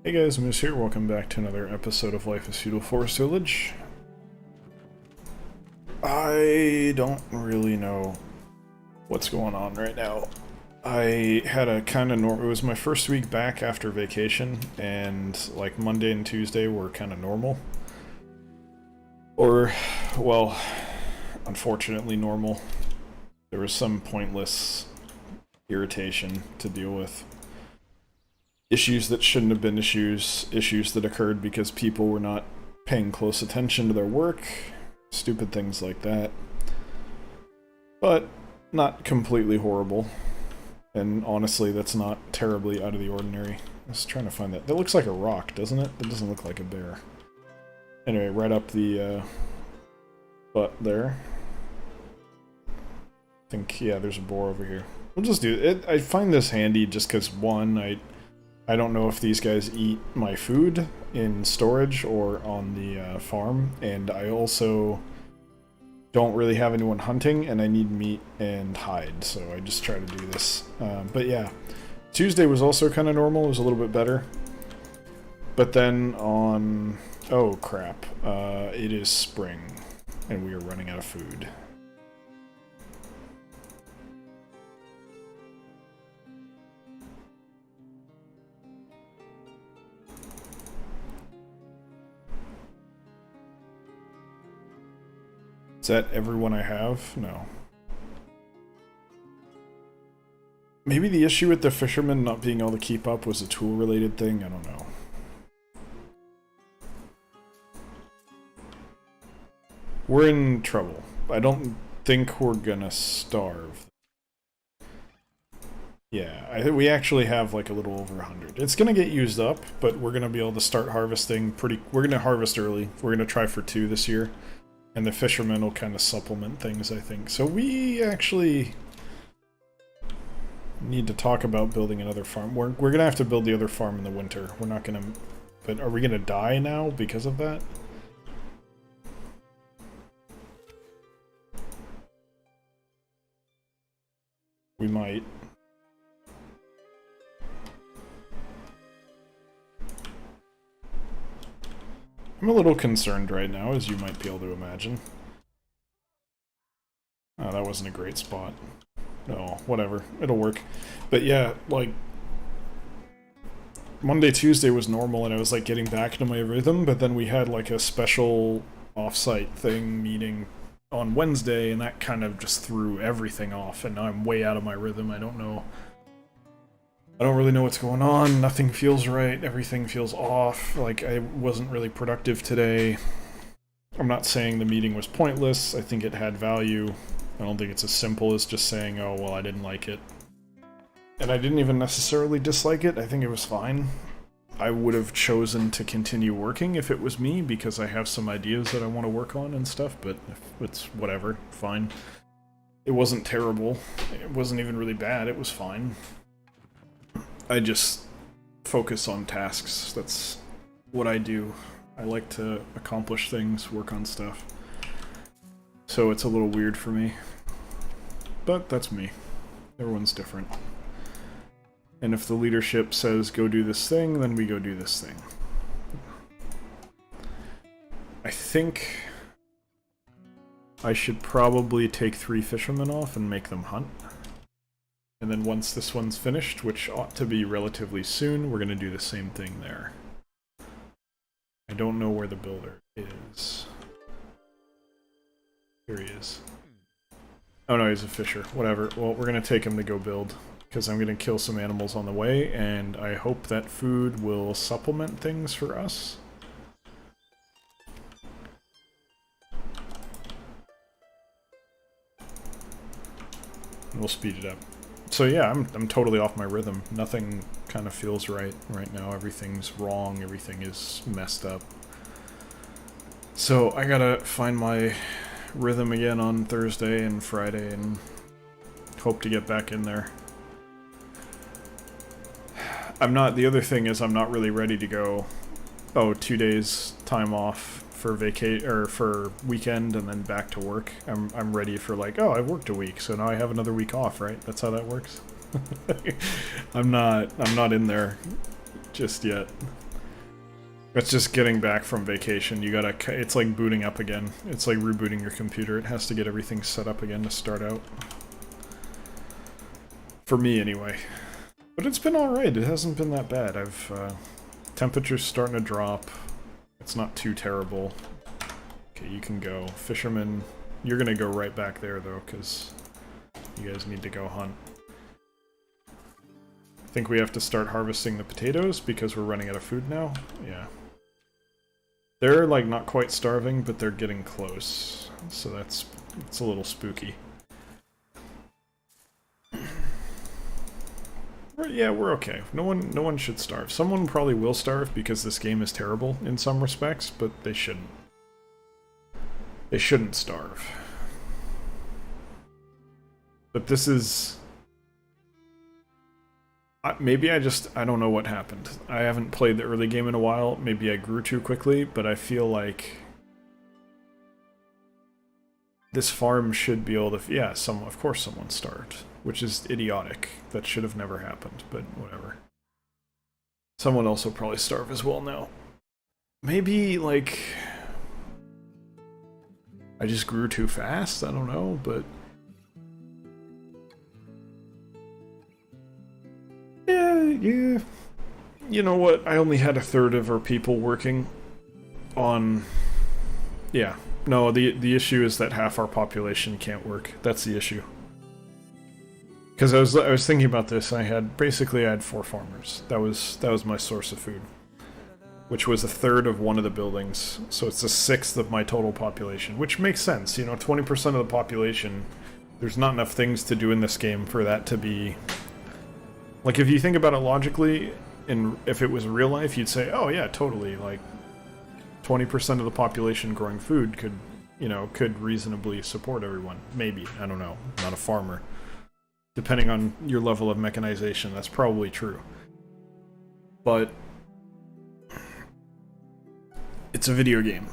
Hey guys, Moose here. Welcome back to another episode of Life is Feudal Forest Village. I don't really know what's going on right now. I had a kind of it was my first week back after vacation, and like Monday and Tuesday were kind of normal. Or, well, unfortunately normal. There was some pointless irritation to deal with. Issues that shouldn't have been issues that occurred because people were not paying close attention to their work, stupid things like that. But not completely horrible, and honestly that's not terribly out of the ordinary. I was trying to find that. That looks like a rock, doesn't it? It doesn't look like a bear. Anyway, right up the butt there. I think, yeah, there's a boar over here. We'll just do it. I find this handy just because, one, I don't know if these guys eat my food in storage or on the farm, and I also don't really have anyone hunting, and I need meat and hide, so I just try to do this. But yeah, Tuesday was also kind of normal. It was a little bit better. But then on... oh crap. It is spring, and we are running out of food. Is that everyone I have? No. Maybe the issue with the fishermen not being able to keep up was a tool-related thing? I don't know. We're in trouble. I don't think we're gonna starve. Yeah, we actually have like a little over 100. It's gonna get used up, but we're gonna be able to start harvesting we're gonna harvest early. We're gonna try for 2 this year. And the fishermen will kind of supplement things, I think. So we actually need to talk about building another farm. We're gonna have to build the other farm in the winter. We're not gonna... but are we gonna die now because of that? We might. I'm a little concerned right now, as you might be able to imagine. Oh, that wasn't a great spot. No, whatever. It'll work. But yeah, like... Monday, Tuesday was normal, and I was like getting back into my rhythm, but then we had like a special off-site thing meeting on Wednesday, and that kind of just threw everything off, and now I'm way out of my rhythm. I don't really know what's going on. Nothing feels right. Everything feels off. Like, I wasn't really productive today. I'm not saying the meeting was pointless. I think it had value. I don't think it's as simple as just saying, oh, well, I didn't like it. And I didn't even necessarily dislike it. I think it was fine. I would have chosen to continue working if it was me, because I have some ideas that I want to work on and stuff, but it's whatever. Fine. It wasn't terrible. It wasn't even really bad. It was fine. I just focus on tasks. That's what I do. I like to accomplish things, work on stuff. So it's a little weird for me. But that's me. Everyone's different. And if the leadership says go do this thing, then we go do this thing. I think I should probably take 3 fishermen off and make them hunt. And then once this one's finished, which ought to be relatively soon, we're going to do the same thing there. I don't know where the builder is. Here he is. Oh no, he's a fisher. Whatever. Well, we're going to take him to go build, because I'm going to kill some animals on the way, and I hope that food will supplement things for us. And we'll speed it up. So yeah, I'm totally off my rhythm. Nothing kind of feels right now. Everything's wrong. Everything is messed up. So I gotta find my rhythm again on Thursday and Friday and hope to get back in there. The other thing is I'm not really ready to go, oh, 2 days time off for for weekend and then back to work. I'm ready for like, oh, I've worked a week, so now I have another week off, right? That's how that works. I'm not in there just yet. It's just getting back from vacation. You gotta. It's like booting up again. It's like rebooting your computer. It has to get everything set up again to start out. For me, anyway. But it's been alright. It hasn't been that bad. Temperature's starting to drop. It's not too terrible. Okay, you can go. Fisherman, you're gonna go right back there, though, because you guys need to go hunt. I think we have to start harvesting the potatoes because we're running out of food now. Yeah. They're, like, not quite starving, but they're getting close. So it's a little spooky. Yeah, we're okay. No one should starve. Someone probably will starve because this game is terrible in some respects, but they shouldn't. They shouldn't starve. But this is... maybe I don't know what happened. I haven't played the early game in a while. Maybe I grew too quickly, but I feel like this farm should be able to... yeah, of course someone starved, which is idiotic. That should have never happened, but whatever. Someone else will probably starve as well now. Maybe, like... I just grew too fast? I don't know, but... Yeah. You know what? I only had a third of our people working on... yeah. No, the issue is that half our population can't work. That's the issue. Because I was thinking about this. I had 4 farmers. That was my source of food, which was a third of one of the buildings. So it's a sixth of my total population, which makes sense. You know, 20% of the population. There's not enough things to do in this game for that to be. Like, if you think about it logically, and if it was real life, you'd say, oh yeah, totally. Like, 20% of the population growing food could reasonably support everyone. Maybe. I don't know. I'm not a farmer. Depending on your level of mechanization, that's probably true. But it's a video game.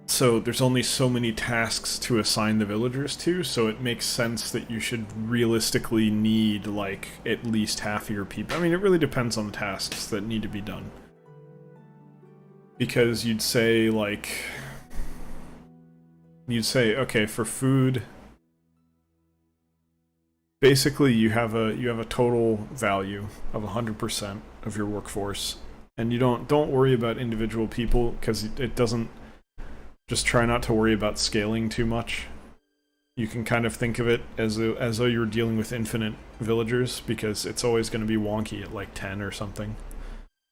So there's only so many tasks to assign the villagers to, so it makes sense that you should realistically need, like, at least half of your people. I mean, it really depends on the tasks that need to be done. Because you'd say, okay, for food, basically you have a total value of 100% of your workforce, and you don't worry about individual people, because it doesn't. Just try not to worry about scaling too much. You can kind of think of it as though you're dealing with infinite villagers, because it's always going to be wonky at like 10 or something.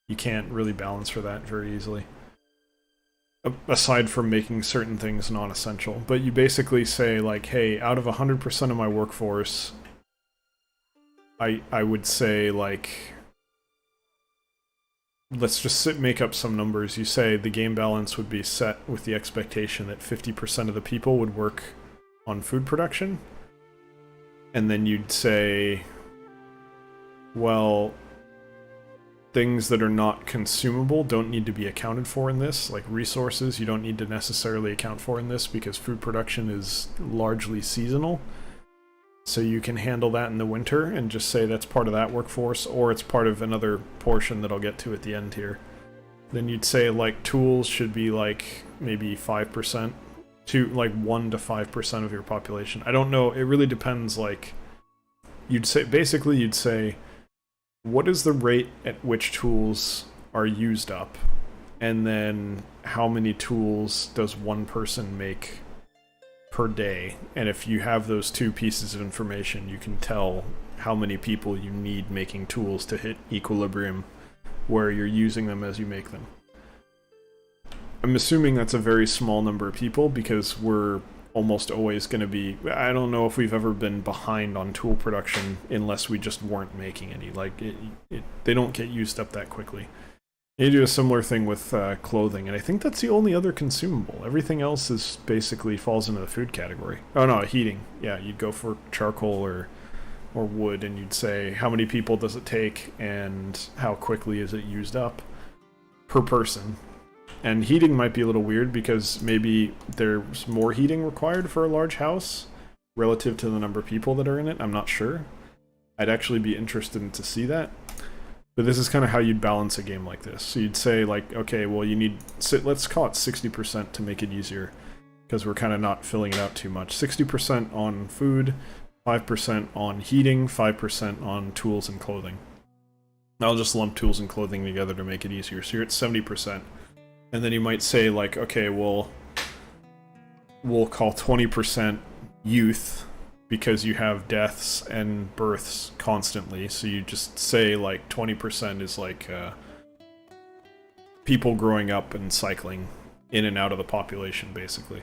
You can't really balance for that very easily. Aside from making certain things non-essential. But you basically say, like, hey, out of 100% of my workforce, I would say, like... let's just make up some numbers. You say the game balance would be set with the expectation that 50% of the people would work on food production. And then you'd say, well, things that are not consumable don't need to be accounted for in this. Like resources, you don't need to necessarily account for in this because food production is largely seasonal. So you can handle that in the winter and just say that's part of that workforce, or it's part of another portion that I'll get to at the end here. Then you'd say, like, tools should be, like, maybe 5%, to, like, 1 to 5% of your population. I don't know, it really depends, like, basically you'd say, what is the rate at which tools are used up? And then how many tools does one person make per day, and if you have those two pieces of information, you can tell how many people you need making tools to hit equilibrium where you're using them as you make them. I'm assuming that's a very small number of people because we're almost always going to be... I don't know if we've ever been behind on tool production unless we just weren't making any. Like, they don't get used up that quickly. You do a similar thing with clothing, and I think that's the only other consumable. Everything else is basically falls into the food category. Oh no, heating. Yeah, you'd go for charcoal or wood, and you'd say how many people does it take, and how quickly is it used up per person. And heating might be a little weird because maybe there's more heating required for a large house relative to the number of people that are in it. I'm not sure. I'd actually be interested to see that. But this is kind of how you'd balance a game like this. So you'd say, like, okay, well, you need, let's call it 60% to make it easier, because we're kind of not filling it out too much. 60% on food, 5% on heating, 5% on tools and clothing. I'll just lump tools and clothing together to make it easier. So you're at 70%. And then you might say, like, okay, well, we'll call 20% youth, because you have deaths and births constantly. So you just say, like, 20% is like people growing up and cycling in and out of the population, basically.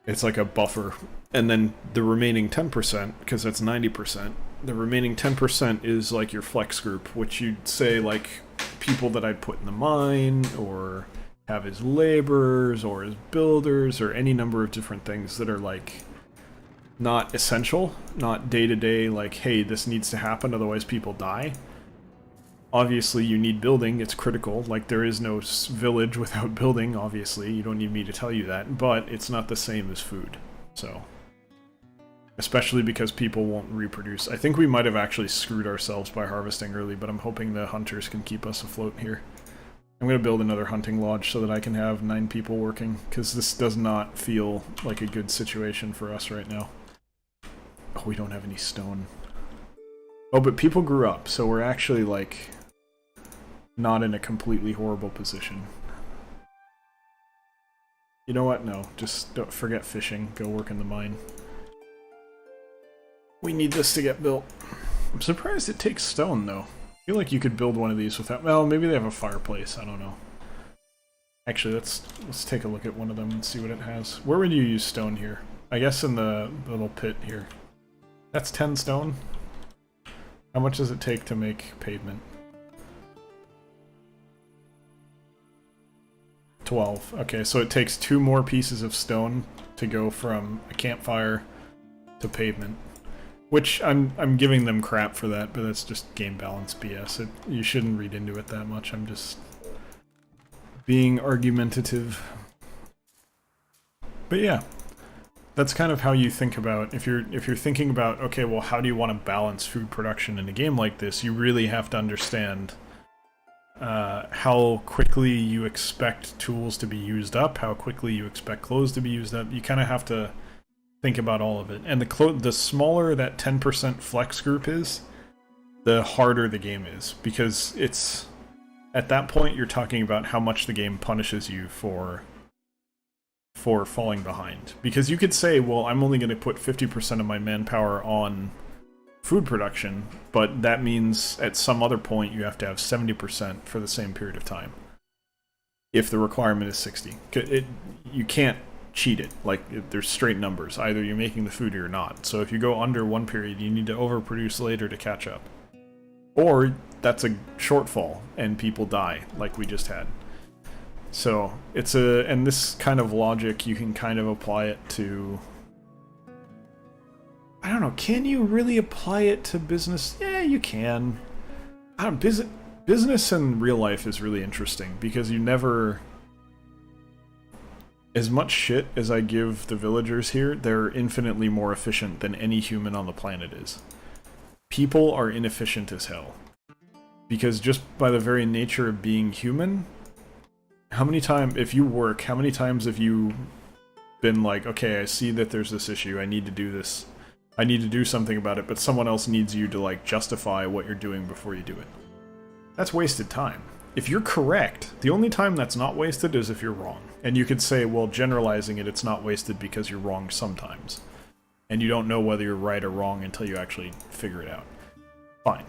It's like a buffer. And then the remaining 10%, because that's 90%, the remaining 10% is like your flex group, which you'd say, like, people that I'd put in the mine, or have as laborers, or as builders, or any number of different things that are, like, not essential, not day-to-day, like, hey, this needs to happen, otherwise people die. Obviously, you need building, it's critical. Like, there is no village without building, obviously. You don't need me to tell you that, but it's not the same as food, so. Especially because people won't reproduce. I think we might have actually screwed ourselves by harvesting early, but I'm hoping the hunters can keep us afloat here. I'm going to build another hunting lodge so that I can have 9 people working, because this does not feel like a good situation for us right now. Oh, we don't have any stone. Oh, but people grew up, so we're actually, like, not in a completely horrible position. You know what? No, just don't forget fishing. Go work in the mine. We need this to get built. I'm surprised it takes stone, though. I feel like you could build one of these without... Well, maybe they have a fireplace. I don't know. Actually, let's take a look at one of them and see what it has. Where would you use stone here? I guess in the little pit here. That's 10 stone. How much does it take to make pavement? 12. Okay, so it takes 2 more pieces of stone to go from a campfire to pavement. Which, I'm giving them crap for that, but that's just game balance BS. You shouldn't read into it that much. I'm just being argumentative. But yeah. That's kind of how you think about, if you're thinking about, okay, well, how do you want to balance food production in a game like this, you really have to understand how quickly you expect tools to be used up, how quickly you expect clothes to be used up. You kind of have to think about all of it. And the smaller that 10% flex group is, the harder the game is, because it's, at that point, you're talking about how much the game punishes you for falling behind. Because you could say, well, I'm only going to put 50% of my manpower on food production, but that means at some other point you have to have 70% for the same period of time. If the requirement is 60. You can't cheat it. Like, there's straight numbers. Either you're making the food or you're not. So if you go under one period, you need to overproduce later to catch up. Or that's a shortfall and people die, like we just had. So, and this kind of logic, you can kind of apply it to... I don't know, can you really apply it to business? Yeah, you can. Business in real life is really interesting, because you never... As much shit as I give the villagers here, they're infinitely more efficient than any human on the planet is. People are inefficient as hell. Because just by the very nature of being human... How many times, if you work, how many times have you been like, okay, I see that there's this issue, I need to do this, I need to do something about it, but someone else needs you to, like, justify what you're doing before you do it. That's wasted time. If you're correct, the only time that's not wasted is if you're wrong. And you could say, well, generalizing it, it's not wasted because you're wrong sometimes. And you don't know whether you're right or wrong until you actually figure it out. Fine.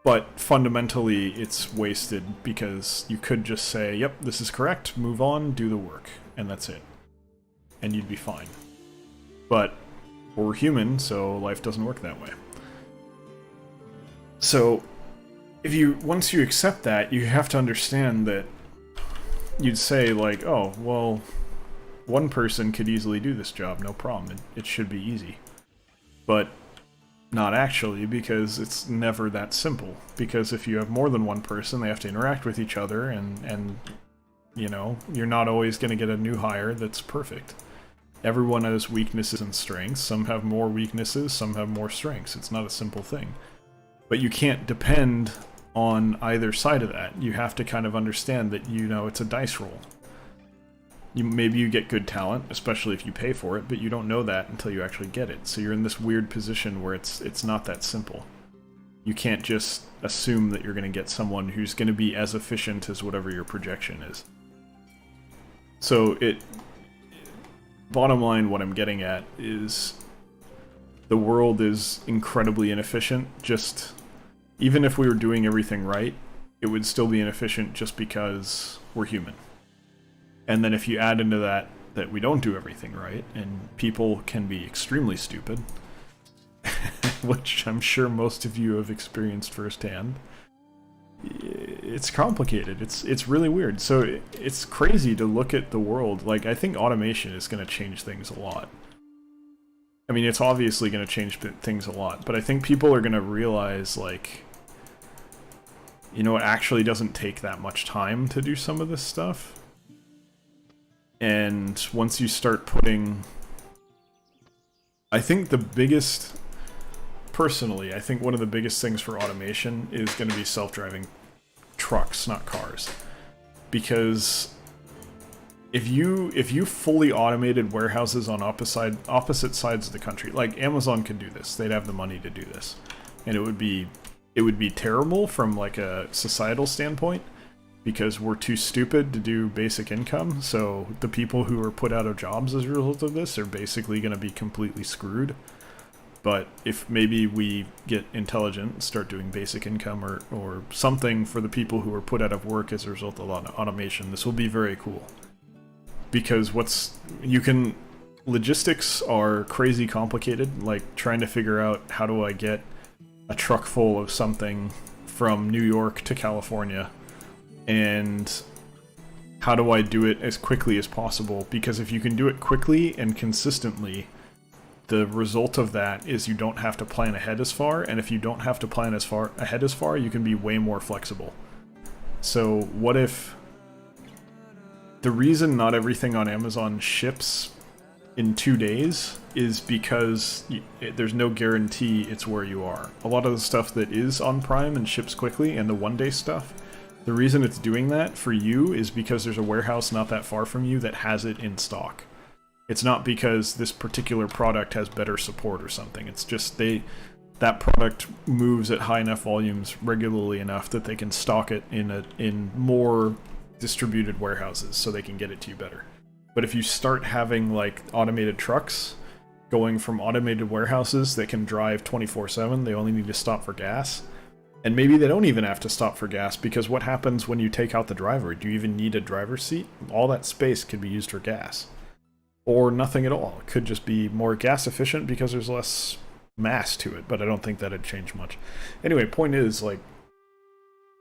But fundamentally, it's wasted because you could just say, yep, this is correct, move on, do the work, and that's it. And you'd be fine. But we're human, so life doesn't work that way. So, once you accept that, you have to understand that you'd say, like, oh, well, one person could easily do this job, no problem, it should be easy. But not actually, because it's never that simple. Because if you have more than one person, they have to interact with each other, and you know, you're not always going to get a new hire that's perfect. Everyone has weaknesses and strengths. Some have more weaknesses, some have more strengths. It's not a simple thing. But you can't depend on either side of that. You have to kind of understand that, you know, it's a dice roll. Maybe you get good talent, especially if you pay for it, but you don't know that until you actually get it. So you're in this weird position where it's not that simple. You can't just assume that you're going to get someone who's going to be as efficient as whatever your projection is. So bottom line, what I'm getting at is the world is incredibly inefficient. Just, even if we were doing everything right, it would still be inefficient just because we're human. And then if you add into that we don't do everything right, and people can be extremely stupid, which I'm sure most of you have experienced firsthand, it's complicated. It's really weird. So it's crazy to look at the world. Like, I think automation is going to change things a lot. I mean, it's obviously going to change things a lot, but I think people are going to realize, like, you know, it actually doesn't take that much time to do some of this stuff. And once you start putting... I think the biggest... Personally, I think one of the biggest things for automation is going to be self-driving trucks, not cars. Because if you fully automated warehouses on opposite sides of the country, like Amazon could do this, they'd have the money to do this, and it would be terrible from like a societal standpoint, because we're too stupid to do basic income. So the people who are put out of jobs as a result of this are basically going to be completely screwed. But if maybe we get intelligent and start doing basic income or something for the people who are put out of work as a result of automation, this will be very cool. Because logistics are crazy complicated, like trying to figure out how do I get a truck full of something from New York to California, and how do I do it as quickly as possible? Because if you can do it quickly and consistently, the result of that is you don't have to plan ahead as far, and if you don't have to plan ahead as far, you can be way more flexible. So what if the reason not everything on Amazon ships in 2 days is because there's no guarantee it's where you are. A lot of the stuff that is on Prime and ships quickly, and the one-day stuff, the reason it's doing that for you is because there's a warehouse not that far from you that has it in stock. It's not because this particular product has better support or something. It's just that product moves at high enough volumes regularly enough that they can stock it in more distributed warehouses so they can get it to you better. But if you start having like automated trucks going from automated warehouses that can drive 24/7, they only need to stop for gas. And maybe they don't even have to stop for gas, because what happens when you take out the driver? Do you even need a driver's seat? All that space could be used for gas. Or nothing at all. It could just be more gas efficient because there's less mass to it, but I don't think that'd change much. Anyway, point is, like,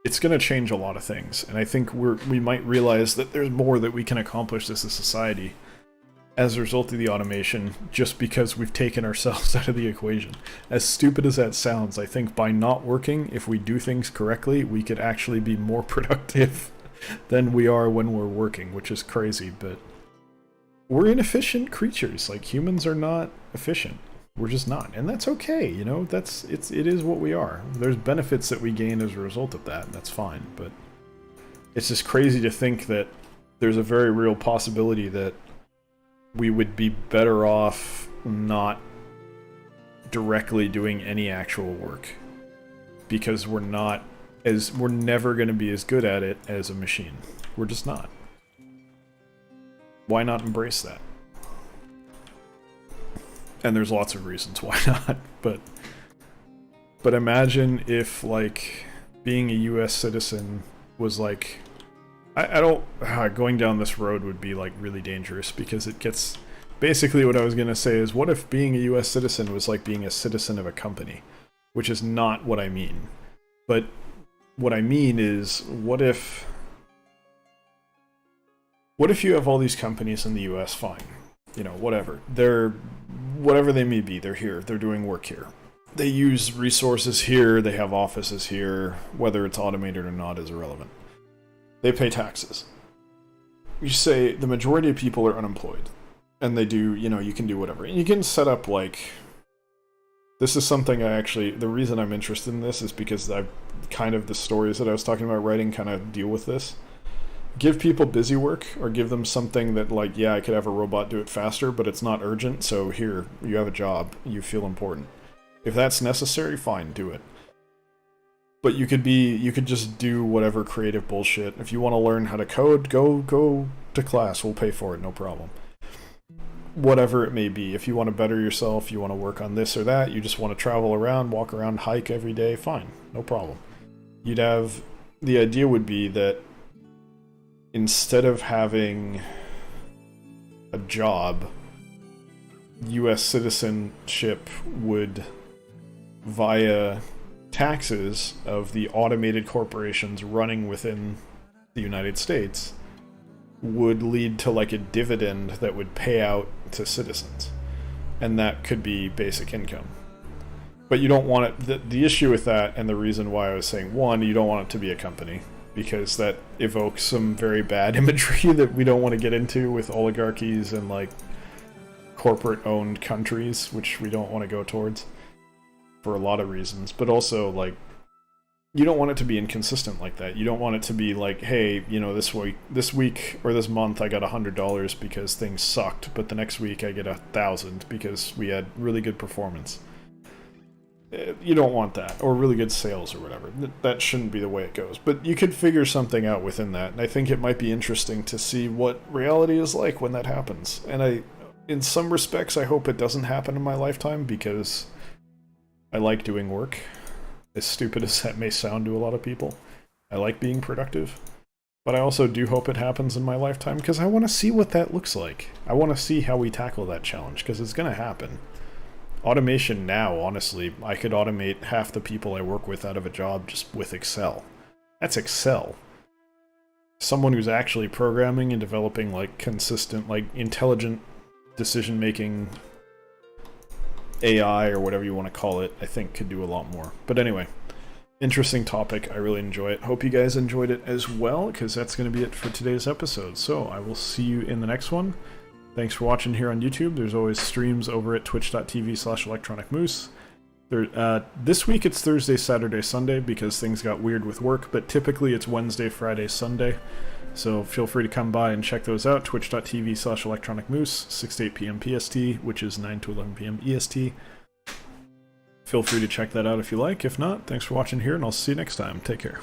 it's going to change a lot of things, and I think we might realize that there's more that we can accomplish as a society as a result of the automation, just because we've taken ourselves out of the equation. As stupid as that sounds, I think by not working, if we do things correctly, we could actually be more productive than we are when we're working, which is crazy, but we're inefficient creatures. Like, humans are not efficient. We're just not, and that's okay, you know. It is what we are. There's benefits that we gain as a result of that, and that's fine, but it's just crazy to think that there's a very real possibility that we would be better off not directly doing any actual work, because we're never going to be as good at it as a machine. We're just not. Why not embrace that? And there's lots of reasons why not, but imagine if, like, being a US citizen was like, going down this road would be, like, really dangerous, because it gets, basically what I was going to say is, what if being a US citizen was like being a citizen of a company? Which is not what I mean. But what I mean is, what if you have all these companies in the US, fine, you know, whatever. Whatever they may be, they're here, they're doing work here. They use resources here, they have offices here, whether it's automated or not is irrelevant. They pay taxes. You say the majority of people are unemployed, and they do, you know, you can do whatever. And you can set up, like, This is something the reason I'm interested in this is because I've kind of, the stories that I was talking about writing kind of deal with this. Give people busy work, or give them something that, like, yeah, I could have a robot do it faster, but it's not urgent, so here, you have a job, you feel important. If that's necessary, fine, do it. But you could just do whatever creative bullshit. If you want to learn how to code, go to class, we'll pay for it, no problem. Whatever it may be. If you want to better yourself, you want to work on this or that, you just want to travel around, walk around, hike every day, fine, no problem. The idea would be that instead of having a job, US citizenship would, via taxes of the automated corporations running within the United States, would lead to like a dividend that would pay out to citizens. And that could be basic income. But you don't want it, the issue with that, and the reason why I was saying, one, you don't want it to be a company, because that evokes some very bad imagery that we don't want to get into with oligarchies and like corporate-owned countries, which we don't want to go towards for a lot of reasons. But also, like, you don't want it to be inconsistent like that. You don't want it to be like, hey, you know, this week or this month I got $100 because things sucked, but the next week I get 1,000 because we had really good performance. You don't want that, or really good sales or whatever. That shouldn't be the way it goes. But you could figure something out within that, and I think it might be interesting to see what reality is like when that happens. And in some respects, I hope it doesn't happen in my lifetime, because I like doing work. As stupid as that may sound to a lot of people, I like being productive. But I also do hope it happens in my lifetime, because I want to see what that looks like. I want to see how we tackle that challenge, because it's going to happen. Automation now, honestly, I could automate half the people I work with out of a job just with Excel. That's Excel. Someone who's actually programming and developing, like, consistent, like, intelligent decision-making AI, or whatever you want to call it, I think could do a lot more. But anyway, interesting topic. I really enjoy it. Hope you guys enjoyed it as well, because that's going to be it for today's episode. So I will see you in the next one. Thanks for watching here on YouTube. There's always streams over at twitch.tv/electronicmoose. This week it's Thursday, Saturday, Sunday, because things got weird with work, but typically it's Wednesday, Friday, Sunday. So feel free to come by and check those out. Twitch.tv/electronicmoose, 6 to 8 p.m. PST, which is 9 to 11 p.m. EST. Feel free to check that out if you like. If not, thanks for watching here, and I'll see you next time. Take care.